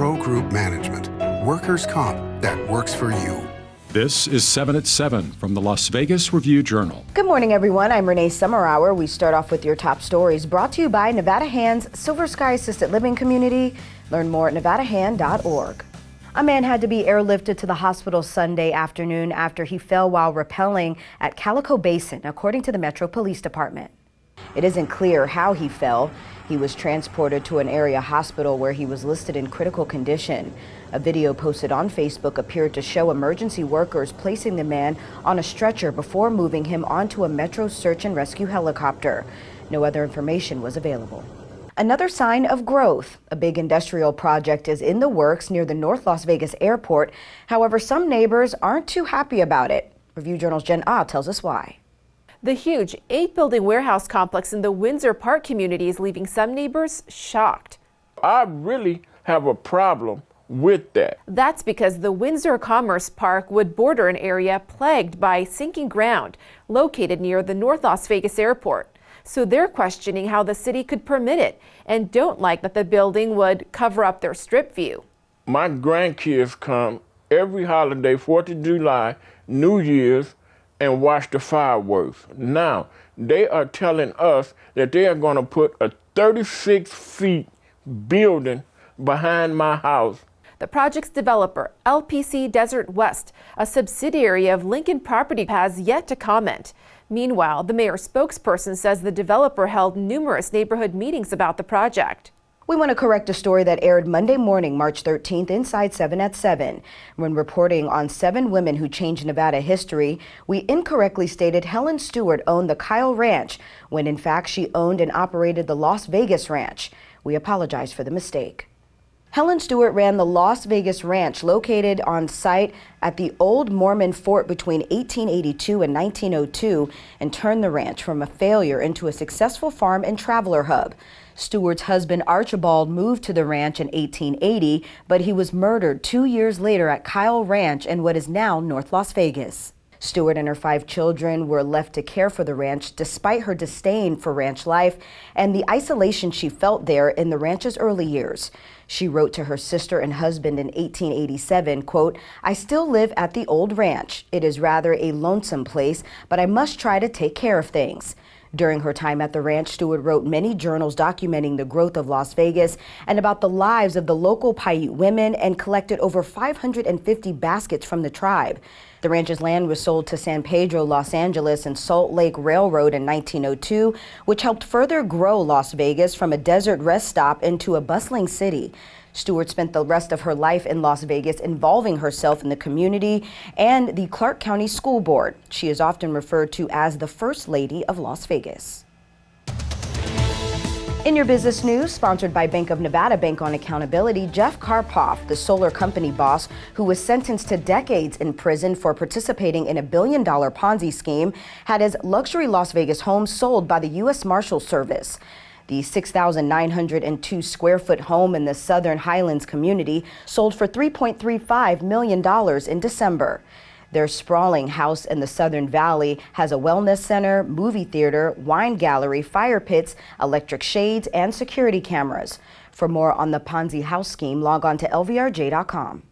Pro Group Management. Workers' comp that works for you. This is 7 at 7 from the Las Vegas Review-Journal. Good morning, everyone. I'm Renee Summerhour. We start off with your top stories brought to you by Nevada Hand's Silver Sky Assisted Living Community. Learn more at nevadahand.org. A man had to be airlifted to the hospital Sunday afternoon after he fell while rappelling at Calico Basin, according to the Metro Police Department. It isn't clear how he fell. He was transported to an area hospital where he was listed in critical condition. A video posted on Facebook appeared to show emergency workers placing the man on a stretcher before moving him onto a Metro search and rescue helicopter. No other information was available. Another sign of growth. A big industrial project is in the works near the North Las Vegas airport. However, some neighbors aren't too happy about it. Review-Journal's Jen Ah tells us why. The huge 8-building warehouse complex in the Windsor Park community is leaving some neighbors shocked. I really have a problem with that. That's because the Windsor Commerce Park would border an area plagued by sinking ground located near the North Las Vegas airport. So they're questioning how the city could permit it and don't like that the building would cover up their strip view. My grandkids come every holiday, 4th of July, New Year's, and watch the fireworks. Now, they are telling us that they are going to put a 36-feet building behind my house. The project's developer, LPC Desert West, a subsidiary of Lincoln Property, has yet to comment. Meanwhile, the mayor's spokesperson says the developer held numerous neighborhood meetings about the project. We want to correct a story that aired Monday morning, March 13th, inside 7 at 7. When reporting on 7 women who changed Nevada history, we incorrectly stated Helen Stewart owned the Kyle Ranch, when in fact she owned and operated the Las Vegas Ranch. We apologize for the mistake. Helen Stewart ran the Las Vegas Ranch, located on site at the old Mormon fort between 1882 and 1902, and turned the ranch from a failure into a successful farm and traveler hub. Stewart's husband Archibald moved to the ranch in 1880, but he was murdered 2 years later at Kyle Ranch in what is now North Las Vegas. Stewart and her 5 children were left to care for the ranch despite her disdain for ranch life and the isolation she felt there in the ranch's early years. She wrote to her sister and husband in 1887, quote, "I still live at the old ranch. It is rather a lonesome place, but I must try to take care of things." During her time at the ranch, Stewart wrote many journals documenting the growth of Las Vegas and about the lives of the local Paiute women, and collected over 550 baskets from the tribe. The ranch's land was sold to San Pedro, Los Angeles, and Salt Lake Railroad in 1902, which helped further grow Las Vegas from a desert rest stop into a bustling city. Stewart spent the rest of her life in Las Vegas, involving herself in the community and the Clark County School Board. She is often referred to as the First Lady of Las Vegas. In your business news, sponsored by Bank of Nevada Bank on Accountability, Jeff Karpoff, the solar company boss who was sentenced to decades in prison for participating in a $1 billion Ponzi scheme, had his luxury Las Vegas home sold by the U.S. Marshals Service. The 6,902 square foot home in the Southern Highlands community sold for $3.35 million in December. Their sprawling house in the Southern Valley has a wellness center, movie theater, wine gallery, fire pits, electric shades, and security cameras. For more on the Ponzi house scheme, log on to lvrj.com.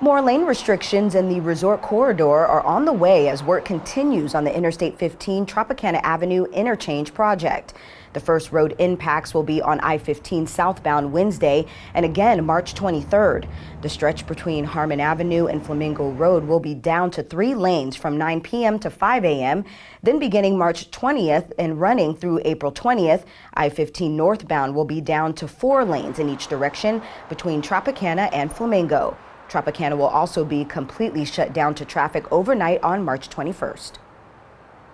More lane restrictions in the resort corridor are on the way as work continues on the Interstate 15 Tropicana Avenue interchange project. The first road impacts will be on I-15 southbound Wednesday and again March 23rd. The stretch between Harmon Avenue and Flamingo Road will be down to 3 lanes from 9 p.m. to 5 a.m. Then beginning March 20th and running through April 20th, I-15 northbound will be down to 4 lanes in each direction between Tropicana and Flamingo. Tropicana will also be completely shut down to traffic overnight on March 21st.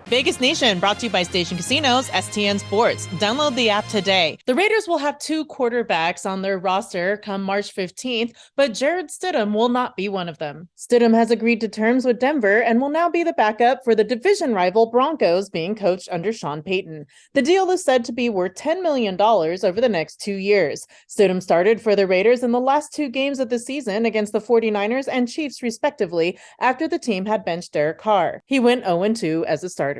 Vegas Nation brought to you by Station Casinos, STN Sports. Download the app today. The Raiders will have 2 quarterbacks on their roster come March 15th, but Jared Stidham will not be one of them. Stidham has agreed to terms with Denver and will now be the backup for the division rival Broncos, being coached under Sean Payton. The deal is said to be worth $10 million over the next 2 years. Stidham started for the Raiders in the last 2 games of the season against the 49ers and Chiefs respectively after the team had benched Derek Carr. He went 0-2 as a starter.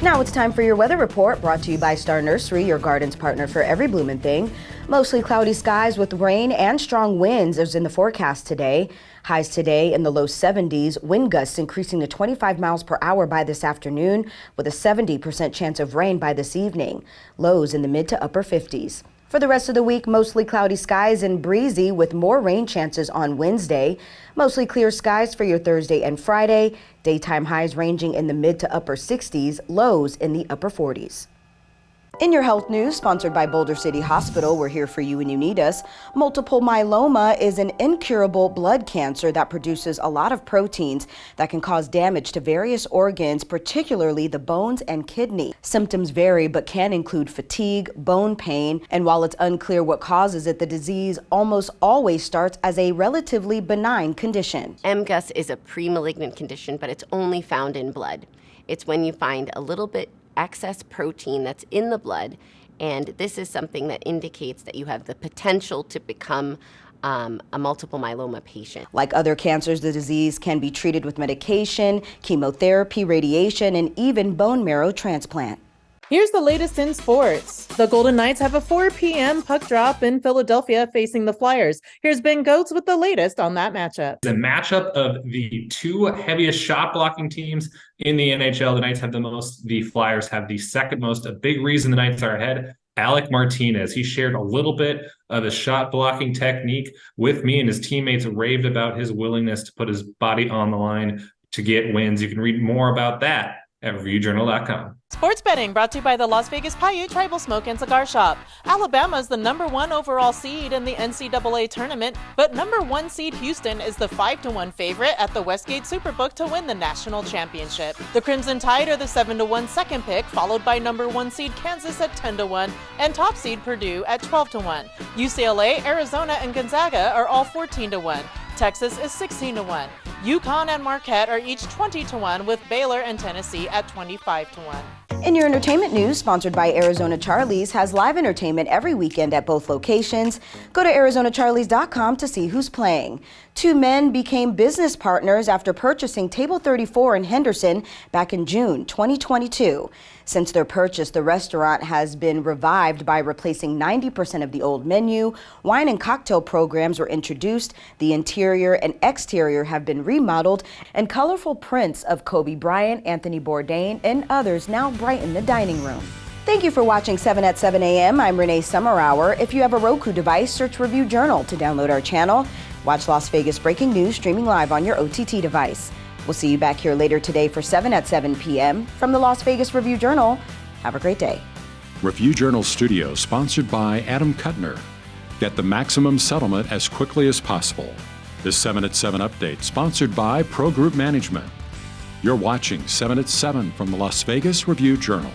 Now it's time for your weather report, brought to you by Star Nursery, your garden's partner for every bloomin' thing. Mostly cloudy skies with rain and strong winds is in the forecast today. Highs today in the low 70s, wind gusts increasing to 25 miles per hour by this afternoon, with a 70% chance of rain by this evening. Lows in the mid to upper 50s. For the rest of the week, mostly cloudy skies and breezy with more rain chances on Wednesday. Mostly clear skies for your Thursday and Friday. Daytime highs ranging in the mid to upper 60s, lows in the upper 40s. In your health news, sponsored by Boulder City Hospital, we're here for you when you need us. Multiple myeloma is an incurable blood cancer that produces a lot of proteins that can cause damage to various organs, particularly the bones and kidney. Symptoms vary but can include fatigue, bone pain, and while it's unclear what causes it, the disease almost always starts as a relatively benign condition. MGUS is a pre-malignant condition, but it's only found in blood. It's when you find a little bit excess protein that's in the blood, and this is something that indicates that you have the potential to become a multiple myeloma patient. Like other cancers, the disease can be treated with medication, chemotherapy, radiation, and even bone marrow transplant. Here's the latest in sports. The Golden Knights have a 4 p.m. puck drop in Philadelphia facing the Flyers. Here's Ben Goetz with the latest on that matchup. The matchup of the two heaviest shot blocking teams in the NHL. The Knights have the most, the Flyers have the second most. A big reason the Knights are ahead, Alec Martinez. He shared a little bit of his shot blocking technique with me, and his teammates raved about his willingness to put his body on the line to get wins. You can read more about that at reviewjournal.com. Sports betting brought to you by the Las Vegas Paiute Tribal Smoke and Cigar Shop. Alabama is the #1 overall seed in the NCAA tournament, but #1 seed Houston is the 5-1 favorite at the Westgate Superbook to win the national championship. The Crimson Tide are the 7-1 second pick, followed by #1 seed Kansas at 10-1 and top seed Purdue at 12-1. UCLA, Arizona, and Gonzaga are all 14-1. Texas is 16-1. UConn and Marquette are each 20-1, with Baylor and Tennessee at 25-1. In your entertainment news, sponsored by Arizona Charlie's, has live entertainment every weekend at both locations. Go to ArizonaCharlies.com to see who's playing. Two men became business partners after purchasing Table 34 in Henderson back in June 2022. Since their purchase, the restaurant has been revived by replacing 90% of the old menu. Wine and cocktail programs were introduced. The interior and exterior have been remodeled, and colorful prints of Kobe Bryant, Anthony Bourdain, and others now brighten the dining room. Thank you for watching 7 at 7 a.m. I'm Renee Summerhour. If you have a Roku device, search Review Journal to download our channel. Watch Las Vegas breaking news streaming live on your OTT device. We'll see you back here later today for 7 at 7 p.m. from the Las Vegas Review Journal. Have a great day. Review Journal Studio, sponsored by Adam Kuttner. Get the maximum settlement as quickly as possible. This 7 at 7 update, sponsored by Pro Group Management. You're watching 7 at 7 from the Las Vegas Review Journal.